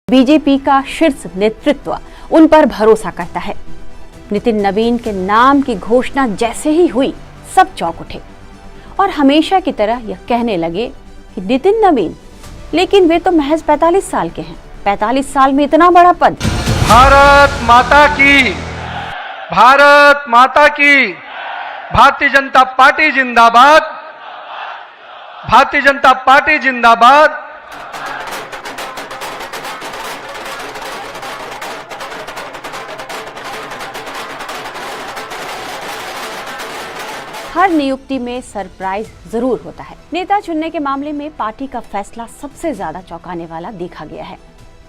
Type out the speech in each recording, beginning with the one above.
BJP का शीर्ष नेतृत्व उन पर भरोसा करता है। नितिन नवीन के नाम की घोषणा जैसे ही हुई, सब चौंक उठे और हमेशा की तरह यह कहने लगे कि नितिन नवीन, लेकिन वे तो महज 45 साल के हैं। 45 साल में इतना बड़ा पद। भारत माता की, भारत माता की, भारतीय जनता पार्टी जिंदाबाद, भारतीय जनता पार्टी जिंदाबाद। हर नियुक्ति में सरप्राइज जरूर होता है। नेता चुनने के मामले में पार्टी का फैसला सबसे ज्यादा चौंकाने वाला देखा गया है।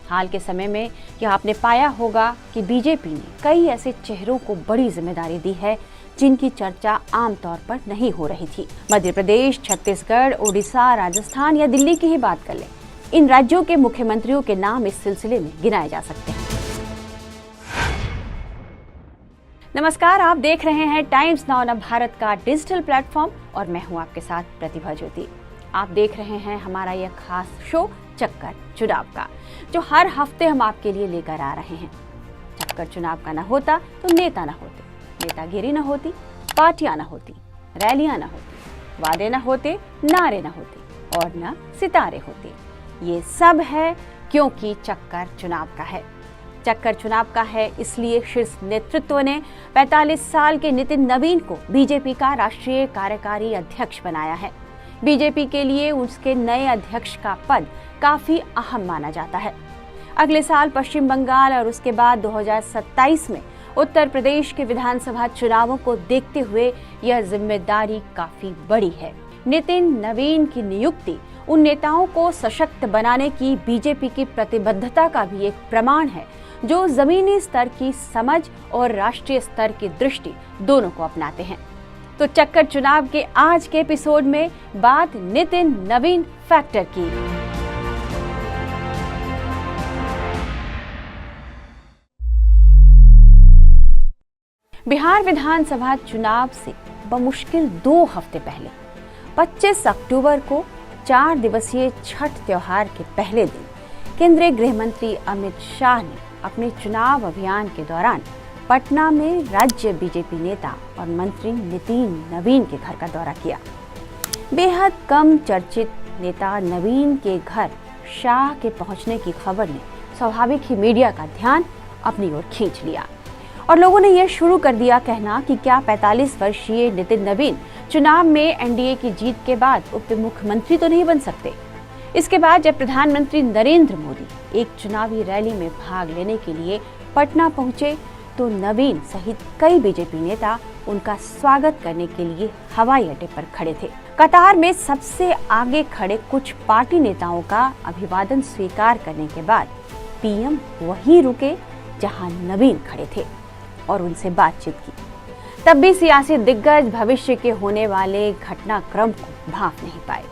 हाल के समय में यह आपने पाया होगा कि बीजेपी ने कई ऐसे चेहरों को बड़ी जिम्मेदारी दी है जिनकी चर्चा आमतौर पर नहीं हो रही थी। मध्य प्रदेश, छत्तीसगढ़, ओडिशा, राजस्थान या दिल्ली की ही बात कर लें, इन राज्यों के मुख्यमंत्रियों के नाम इस सिलसिले में गिनाए जा सकते हैं। नमस्कार, आप देख रहे हैं टाइम्स नाउ न भारत का डिजिटल प्लेटफॉर्म और मैं हूं आपके साथ प्रतिभा ज्योति। आप देख रहे हैं हमारा यह खास शो चक्कर चुनाव का, जो हर हफ्ते हम आपके लिए लेकर आ रहे हैं। चक्कर चुनाव का न होता तो नेता न होते, नेतागिरी न होती, पार्टियां न होती, रैलियां न होती, वादे न होते, नारे न होते और न सितारे होते। ये सब है क्योंकि चक्कर चुनाव का है। चक्कर चुनाव का है इसलिए शीर्ष नेतृत्व ने 45 साल के नितिन नवीन को बीजेपी का राष्ट्रीय कार्यकारी अध्यक्ष बनाया है। बीजेपी के लिए उसके नए अध्यक्ष का पद काफी अहम माना जाता है। अगले साल पश्चिम बंगाल और उसके बाद 2027 में उत्तर प्रदेश के विधानसभा चुनावों को देखते हुए यह जिम्मेदारी काफी बड़ी है। नितिन नवीन की नियुक्ति उन नेताओं को सशक्त बनाने की बीजेपी की प्रतिबद्धता का भी एक प्रमाण है, जो जमीनी स्तर की समझ और राष्ट्रीय स्तर की दृष्टि दोनों को अपनाते हैं। तो चक्कर चुनाव के आज के एपिसोड में बात नितिन नवीन फैक्टर की। बिहार विधानसभा चुनाव से बमुश्किल 2 हफ्ते पहले 25 अक्टूबर को 4 दिवसीय छठ त्योहार के पहले दिन केंद्रीय गृह मंत्री अमित शाह ने अपने चुनाव अभियान के दौरान पटना में राज्य बीजेपी नेता और मंत्री नितिन नवीन के घर का दौरा किया। बेहद कम चर्चित नेता नवीन के घर शाह के पहुंचने की खबर ने स्वाभाविक ही मीडिया का ध्यान अपनी ओर खींच लिया और लोगों ने यह शुरू कर दिया कहना कि क्या 45 वर्षीय नितिन नवीन चुनाव में एनडीए की जीत के बाद उप मुख्यमंत्री तो नहीं बन सकते। इसके बाद जब प्रधानमंत्री नरेंद्र मोदी एक चुनावी रैली में भाग लेने के लिए पटना पहुंचे तो नवीन सहित कई बीजेपी नेता उनका स्वागत करने के लिए हवाई अड्डे पर खड़े थे। कतार में सबसे आगे खड़े कुछ पार्टी नेताओं का अभिवादन स्वीकार करने के बाद पीएम वहीं रुके जहां नवीन खड़े थे और उनसे बातचीत की। तब भी सियासी दिग्गज भविष्य के होने वाले घटनाक्रम को भांप नहीं पाए।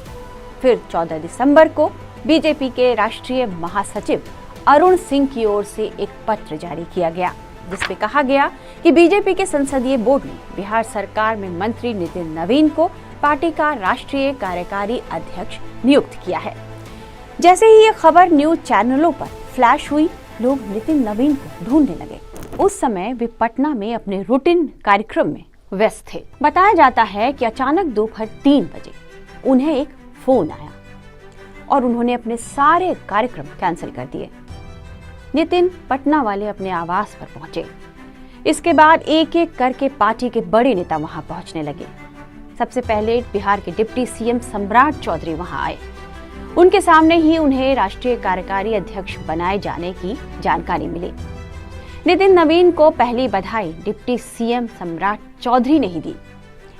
फिर 14 दिसंबर को बीजेपी के राष्ट्रीय महासचिव अरुण सिंह की ओर से एक पत्र जारी किया गया, जिसमें कहा गया कि बीजेपी के संसदीय बोर्ड ने बिहार सरकार में मंत्री नितिन नवीन को पार्टी का राष्ट्रीय कार्यकारी अध्यक्ष नियुक्त किया है। जैसे ही ये खबर न्यूज चैनलों पर फ्लैश हुई, लोग नितिन नवीन को ढूंढने लगे। उस समय वे पटना में अपने रूटीन कार्यक्रम में व्यस्त थे। बताया जाता है कि अचानक दोपहर 3 बजे उन्हें एक फोन आया और उन्होंने अपने सारे कार्यक्रम कैंसिल कर दिए। नितिन पटना वाले अपने आवास पर पहुंचे। इसके बाद एक एक करके पार्टी के बड़े नेता वहां पहुंचने लगे। सबसे पहले बिहार के डिप्टी सीएम सम्राट चौधरी वहां आए। उनके सामने ही उन्हें राष्ट्रीय कार्यकारी अध्यक्ष बनाए जाने की जानकारी मिली। नितिन नवीन को पहली बधाई डिप्टी सीएम सम्राट चौधरी ने ही दी।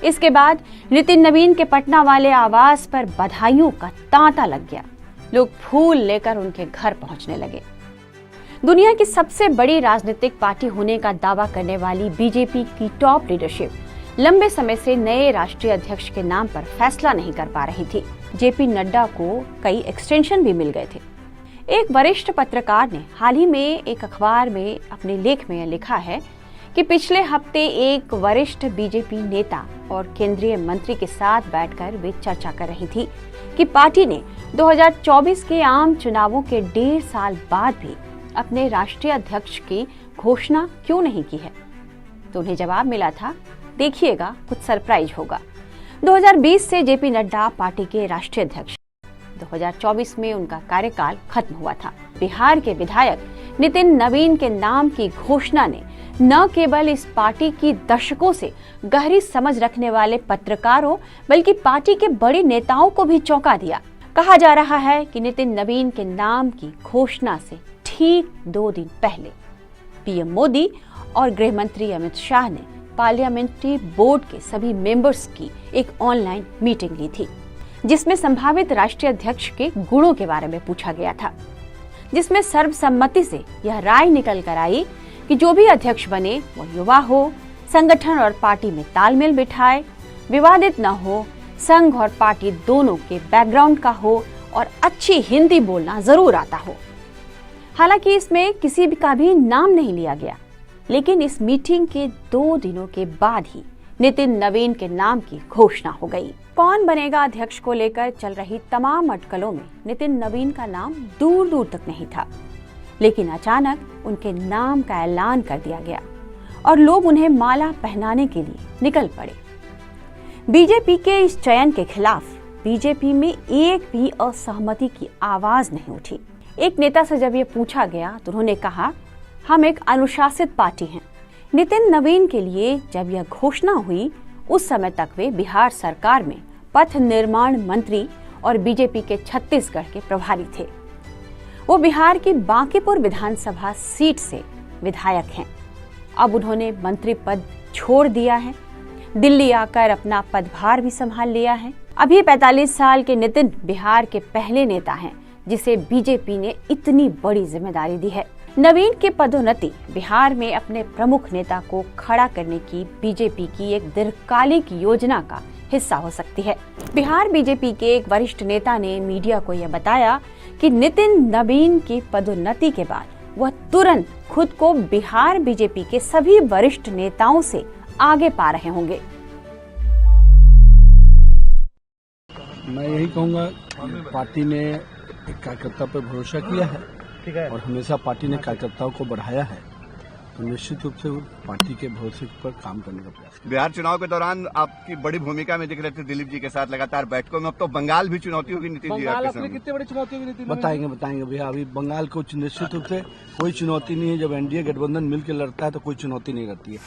इसके बाद नितिन नवीन के पटना वाले आवास पर बधाइयों का तांता लग गया। लोग फूल लेकर उनके घर पहुंचने लगे। दुनिया की सबसे बड़ी राजनीतिक पार्टी होने का दावा करने वाली बीजेपी की टॉप लीडरशिप लंबे समय से नए राष्ट्रीय अध्यक्ष के नाम पर फैसला नहीं कर पा रही थी। जेपी नड्डा को कई एक्सटेंशन भी मिल गए थे। एक वरिष्ठ पत्रकार ने हाल ही में एक अखबार में अपने लेख में लिखा है कि पिछले हफ्ते एक वरिष्ठ बीजेपी नेता और केंद्रीय मंत्री के साथ बैठकर वे चर्चा कर रही थी कि पार्टी ने 2024 के आम चुनावों के 1.5 साल बाद भी अपने राष्ट्रीय अध्यक्ष की घोषणा क्यों नहीं की है। तो उन्हें जवाब मिला था, देखिएगा कुछ सरप्राइज होगा। 2020 से जेपी नड्डा पार्टी के राष्ट्रीय अध्यक्ष, 2024 में उनका कार्यकाल खत्म हुआ था। बिहार के विधायक नितिन नवीन के नाम की घोषणा ने न केवल इस पार्टी की दशकों से गहरी समझ रखने वाले पत्रकारों बल्कि पार्टी के बड़े नेताओं को भी चौंका दिया। कहा जा रहा है कि नितिन नवीन के नाम की घोषणा से ठीक 2 दिन पहले पीएम मोदी और गृह मंत्री अमित शाह ने पार्लियामेंट्री बोर्ड के सभी मेंबर्स की एक ऑनलाइन मीटिंग ली थी, जिसमें संभावित राष्ट्रीय अध्यक्ष के गुणों के बारे में पूछा गया था, जिसमें सर्वसम्मति से यह राय निकल कर आई कि जो भी अध्यक्ष बने वो युवा हो, संगठन और पार्टी में तालमेल बिठाए, विवादित न हो, संघ और पार्टी दोनों के बैकग्राउंड का हो और अच्छी हिंदी बोलना जरूर आता हो। हालांकि इसमें किसी का भी नाम नहीं लिया गया, लेकिन इस मीटिंग के 2 दिनों के बाद ही नितिन नवीन के नाम की घोषणा हो गई। कौन बनेगा अध्यक्ष को लेकर चल रही तमाम अटकलों में नितिन नवीन का नाम दूर दूर तक नहीं था, लेकिन अचानक उनके नाम का ऐलान कर दिया गया और लोग उन्हें माला पहनाने के लिए निकल पड़े। बीजेपी के इस चयन के खिलाफ बीजेपी में एक भी असहमति की आवाज नहीं उठी। एक नेता से जब ये पूछा गया तो उन्होंने कहा, हम एक अनुशासित पार्टी हैं। नितिन नवीन के लिए जब यह घोषणा हुई उस समय तक वे बिहार सरकार में पथ निर्माण मंत्री और बीजेपी के छत्तीसगढ़ के प्रभारी थे। वो बिहार की बांकीपुर विधानसभा सीट से विधायक हैं। अब उन्होंने मंत्री पद छोड़ दिया है, दिल्ली आकर अपना पदभार भी संभाल लिया है। अभी 45 साल के नितिन बिहार के पहले नेता हैं जिसे बीजेपी ने इतनी बड़ी जिम्मेदारी दी है। नवीन की पदोन्नति बिहार में अपने प्रमुख नेता को खड़ा करने की बीजेपी की एक दीर्घकालिक योजना का हिस्सा हो सकती है। बिहार बीजेपी के एक वरिष्ठ नेता ने मीडिया को यह बताया कि नितिन नवीन की पदोन्नति के बाद वह तुरंत खुद को बिहार बीजेपी के सभी वरिष्ठ नेताओं से आगे पा रहे होंगे। मैं यही कहूँगा, पार्टी ने एक कार्यकर्ता पर भरोसा किया है और हमेशा पार्टी ने कार्यकर्ताओं को बढ़ाया है, तो निश्चित रूप से पार्टी के भरोसे पर काम करने का प्रयास। बिहार चुनाव के दौरान आपकी बड़ी भूमिका में दिख रहे थे दिलीप जी के साथ लगातार बैठकों में। अब तो बंगाल भी चुनौती होगी नितिन जी आपके सामने। कितनी बड़ी चुनौती होगी नितिन? बताएंगे भैया। अभी बंगाल को निश्चित रूप से कोई चुनौती नहीं है। जब एनडीए गठबंधन मिलकर लड़ता है तो कोई चुनौती नहीं रहती है।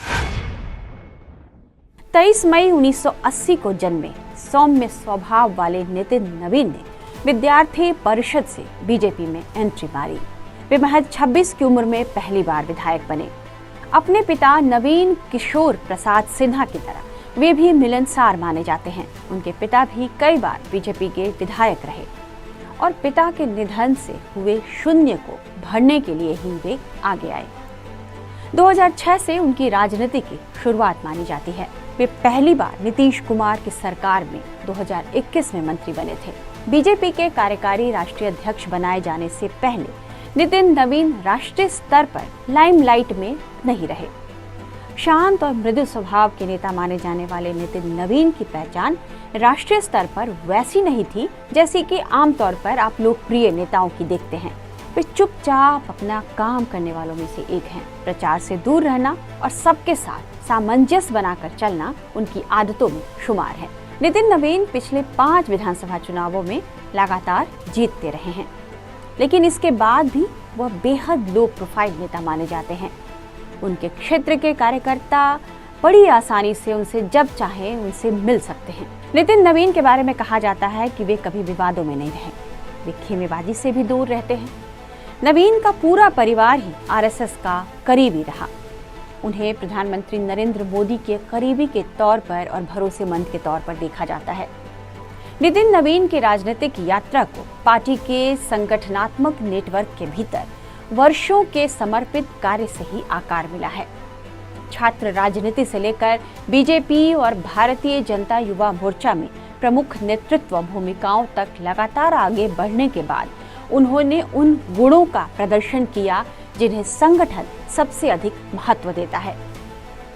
23 मई 1980 को जन्मे सौम्य स्वभाव वाले नितिन नवीन ने विद्यार्थी परिषद से बीजेपी में एंट्री मारी। वे महज 26 की उम्र में पहली बार विधायक बने। अपने पिता नवीन किशोर प्रसाद सिन्हा की तरह वे भी मिलनसार माने जाते हैं। उनके पिता भी कई बार बीजेपी के विधायक रहे और पिता के निधन से हुए शून्य को भरने के लिए ही वे आगे आए। 2006 से उनकी राजनीति की शुरुआत मानी जाती है। वे पहली बार नीतीश कुमार की सरकार में 2021 में मंत्री बने थे। बीजेपी के कार्यकारी राष्ट्रीय अध्यक्ष बनाए जाने से पहले नितिन नवीन राष्ट्रीय स्तर पर लाइमलाइट में नहीं रहे। शांत और मृदु स्वभाव के नेता माने जाने वाले नितिन नवीन की पहचान राष्ट्रीय स्तर पर वैसी नहीं थी जैसी कि आमतौर पर आप लोकप्रिय नेताओं की देखते हैं। वे चुपचाप अपना काम करने वालों में से एक हैं। प्रचार से दूर रहना और सबके साथ सामंजस्य बनाकर चलना उनकी आदतों में शुमार है। नितिन नवीन पिछले 5 विधानसभा चुनावों में लगातार जीतते रहे हैं, लेकिन इसके बाद भी वह बेहद लो प्रोफाइल नेता माने जाते हैं। उनके क्षेत्र के कार्यकर्ता बड़ी आसानी से उनसे जब चाहे उनसे मिल सकते हैं। नितिन नवीन के बारे में कहा जाता है कि वे कभी विवादों में नहीं रहे। वे खेमेबाजी से भी दूर रहते हैं। नवीन का पूरा परिवार ही आरएसएस का करीबी रहा। उन्हें प्रधानमंत्री नरेंद्र मोदी के करीबी के तौर पर और भरोसेमंद के तौर पर देखा जाता है। नितिन नवीन की राजनीतिक यात्रा को पार्टी के संगठनात्मक नेटवर्क के भीतर वर्षों के समर्पित कार्य से ही आकार मिला है। छात्र राजनीति से लेकर बीजेपी और भारतीय जनता युवा मोर्चा में प्रमुख नेतृत्व भूमिकाओं तक लगातार आगे बढ़ने के बाद उन्होंने उन गुणों का प्रदर्शन किया जिन्हें संगठन सबसे अधिक महत्व देता है।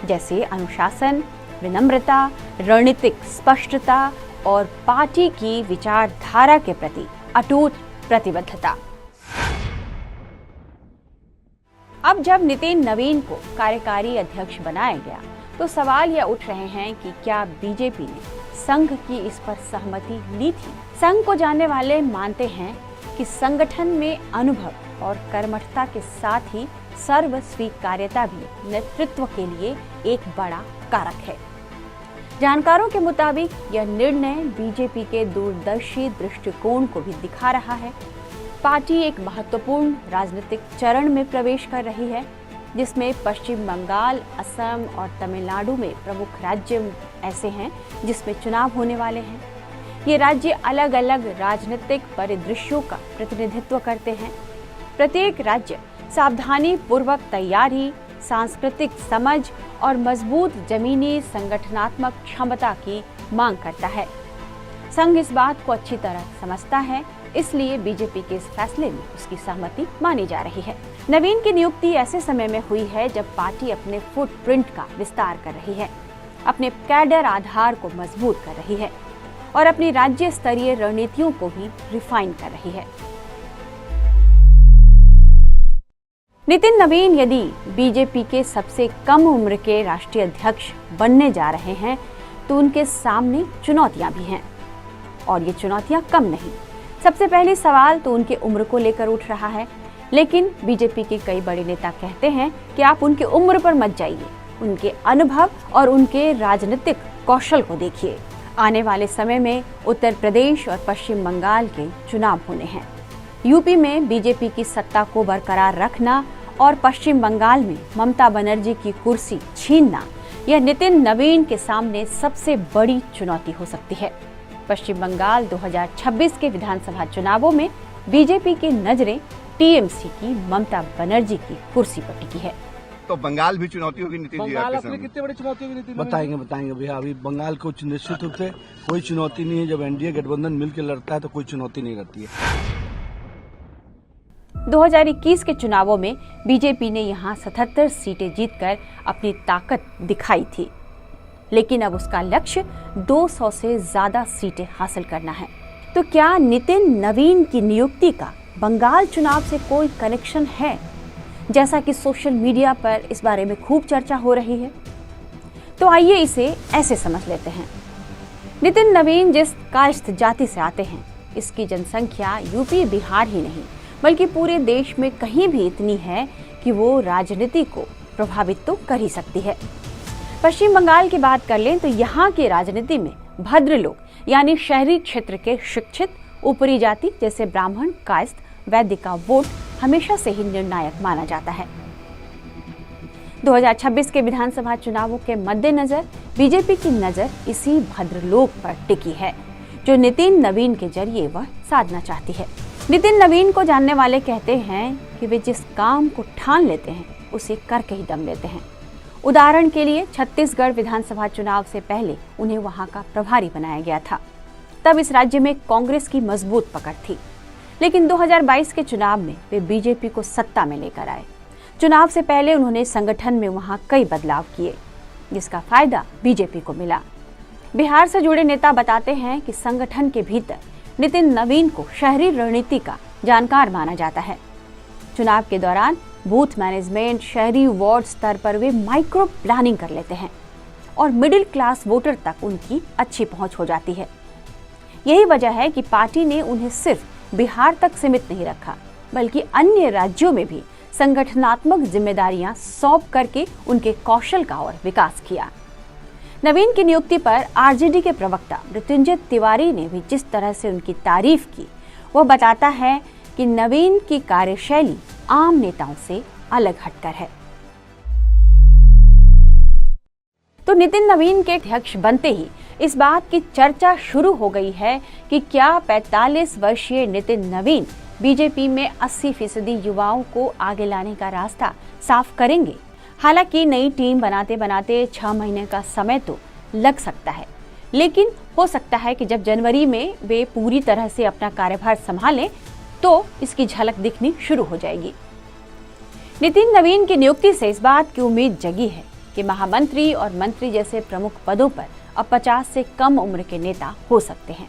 जैसे अनुशासन, विनम्रता, रणनीतिक स्पष्टता और पार्टी की विचारधारा के प्रति अटूट प्रतिबद्धता। अब जब नितिन नवीन को कार्यकारी अध्यक्ष बनाया गया तो सवाल यह उठ रहे हैं कि क्या बीजेपी ने संघ की इस पर सहमति ली थी। संघ को जानने वाले मानते हैं कि संगठन में अनुभव और कर्मठता के साथ ही सर्व स्वीकार्यता भी नेतृत्व के लिए एक बड़ा कारक है। जानकारों के मुताबिक यह निर्णय बीजेपी के दूरदर्शी दृष्टिकोण को भी दिखा रहा है। पार्टी एक महत्वपूर्ण राजनीतिक चरण में प्रवेश कर रही है, जिसमें पश्चिम बंगाल, असम और तमिलनाडु में प्रमुख राज्य ऐसे हैं जिसमें चुनाव होने वाले हैं। ये राज्य अलग अलग राजनीतिक परिदृश्यों का प्रतिनिधित्व करते हैं। प्रत्येक राज्य सावधानी पूर्वक तैयारी, सांस्कृतिक समझ और मजबूत जमीनी संगठनात्मक क्षमता की मांग करता है। संघ इस बात को अच्छी तरह समझता है, इसलिए बीजेपी के इस फैसले में उसकी सहमति मानी जा रही है। नवीन की नियुक्ति ऐसे समय में हुई है जब पार्टी अपने फुटप्रिंट का विस्तार कर रही है, अपने कैडर आधार को मजबूत कर रही है और अपनी राज्य स्तरीय रणनीतियों को भी रिफाइन कर रही है। नितिन नवीन यदि बीजेपी के सबसे कम उम्र के राष्ट्रीय अध्यक्ष बनने जा रहे हैं तो उनके सामने चुनौतियां भी हैं, और ये चुनौतियां कम नहीं। सबसे पहले सवाल तो उनके उम्र को लेकर उठ रहा है, लेकिन बीजेपी के कई बड़े नेता कहते हैं कि आप उनके उम्र पर मत जाइए, उनके अनुभव और उनके राजनीतिक कौशल को देखिए। आने वाले समय में उत्तर प्रदेश और पश्चिम बंगाल के चुनाव होने हैं। यूपी में बीजेपी की सत्ता को बरकरार रखना और पश्चिम बंगाल में ममता बनर्जी की कुर्सी छीनना, यह नितिन नवीन के सामने सबसे बड़ी चुनौती हो सकती है। पश्चिम बंगाल 2026 के विधानसभा चुनावों में बीजेपी की नजरें टीएमसी की ममता बनर्जी की कुर्सी पर टिकी है। तो बंगाल भी चुनौती होगी नितिन जी बंगाल आपके अपनी सामने? कितनी बड़ी चुनौती होगी नितिन? बताएंगे भैया। अभी बंगाल को निश्चित रूप से कोई चुनौती नहीं है। जब एनडीए गठबंधन मिलकर लड़ता है तो कोई चुनौती नहीं रहती है। 2021 के चुनावों में बीजेपी ने यहां 77 सीटें जीतकर अपनी ताकत दिखाई थी, लेकिन अब उसका लक्ष्य 200 से ज्यादा सीटें हासिल करना है। तो क्या नितिन नवीन की नियुक्ति का बंगाल चुनाव से कोई कनेक्शन है, जैसा कि सोशल मीडिया पर इस बारे में खूब चर्चा हो रही है? तो आइए इसे ऐसे समझ लेते हैं। नितिन नवीन जिस कायस्थ जाति से आते हैं, इसकी जनसंख्या यूपी बिहार ही नहीं बल्कि पूरे देश में कहीं भी इतनी है कि वो राजनीति को प्रभावित तो कर ही सकती है। पश्चिम बंगाल की बात कर लें तो यहाँ की राजनीति में भद्र लोग यानी शहरी क्षेत्र के शिक्षित ऊपरी जाति जैसे ब्राह्मण, कायस्थ, वैद्य का वोट हमेशा से ही निर्णायक माना जाता है। 2026 के विधानसभा चुनावों के मद्देनजर बीजेपी की नजर इसी भद्रलोक पर टिकी है, जो नितिन नवीन के जरिए वह साधना चाहती है। नितिन नवीन को जानने वाले कहते हैं कि वे जिस काम को ठान लेते हैं उसे करके ही दम लेते हैं। उदाहरण के लिए छत्तीसगढ़ विधानसभा चुनाव से पहले उन्हें वहां का प्रभारी बनाया गया था। तब इस राज्य में कांग्रेस की मजबूत पकड़ थी, लेकिन 2022 के चुनाव में वे बीजेपी को सत्ता में लेकर आए। चुनाव से पहले उन्होंने संगठन में वहां कई बदलाव किए, जिसका फायदा बीजेपी को मिला। बिहार से जुड़े नेता बताते हैं कि संगठन के भीतर नितिन नवीन को शहरी रणनीति का जानकार माना जाता है। चुनाव के दौरान बूथ मैनेजमेंट, शहरी वार्ड स्तर पर वे माइक्रो प्लानिंग कर लेते हैं और मिडिल क्लास वोटर तक उनकी अच्छी पहुंच हो जाती है। यही वजह है कि पार्टी ने उन्हें सिर्फ बिहार तक सीमित नहीं रखा, बल्कि अन्य राज्यों में भी संगठनात्मक जिम्मेदारियां सौंप करके उनके कौशल का और विकास किया। नवीन की नियुक्ति पर आरजेडी के प्रवक्ता मृत्युंजय तिवारी ने भी जिस तरह से उनकी तारीफ की, वह बताता है कि नवीन की कार्यशैली आम नेताओं से अलग हटकर है। तो नितिन नवीन के अध्यक्ष बनते ही इस बात की चर्चा शुरू हो गई है कि क्या 45 वर्षीय नितिन नवीन बीजेपी में 80% युवाओं को आगे लाने का रास्ता साफ करेंगे। हालांकि नई टीम बनाते बनाते 6 महीने का समय तो लग सकता है, लेकिन हो सकता है कि जब जनवरी में वे पूरी तरह से अपना कार्यभार संभालें तो इसकी झलक दिखनी शुरू हो जाएगी। नितिन नवीन की नियुक्ति से इस बात की उम्मीद जगी है कि महामंत्री और मंत्री जैसे प्रमुख पदों पर अब 50 से कम उम्र के नेता हो सकते हैं।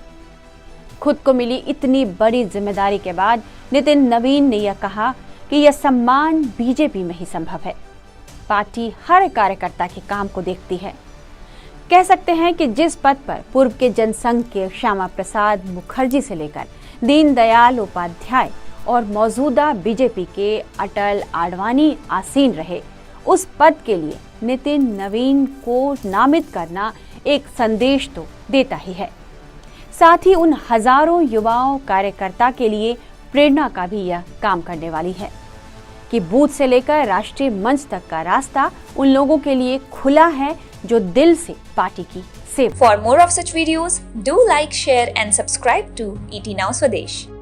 खुद को मिली इतनी बड़ी जिम्मेदारी के बाद नितिन नवीन ने यह कहा कि यह सम्मान बीजेपी में ही संभव है। पार्टी हर कार्यकर्ता के काम को देखती है। कह सकते हैं कि जिस पद पर पूर्व के जनसंघ के श्यामा प्रसाद मुखर्जी से लेकर दीनदयाल उपाध्याय और मौजूदा बीजेपी के अटल आडवाणी आसीन रहे, उस पद के लिए नितिन नवीन को नामित करना एक संदेश तो देता ही है, साथ ही उन हजारों युवाओं कार्यकर्ता के लिए प्रेरणा का भी यह काम करने वाली है कि बूथ से लेकर राष्ट्रीय मंच तक का रास्ता उन लोगों के लिए खुला है जो दिल से पार्टी की सेवा। For more of such videos, do like, share and subscribe to ET Now Swadesh.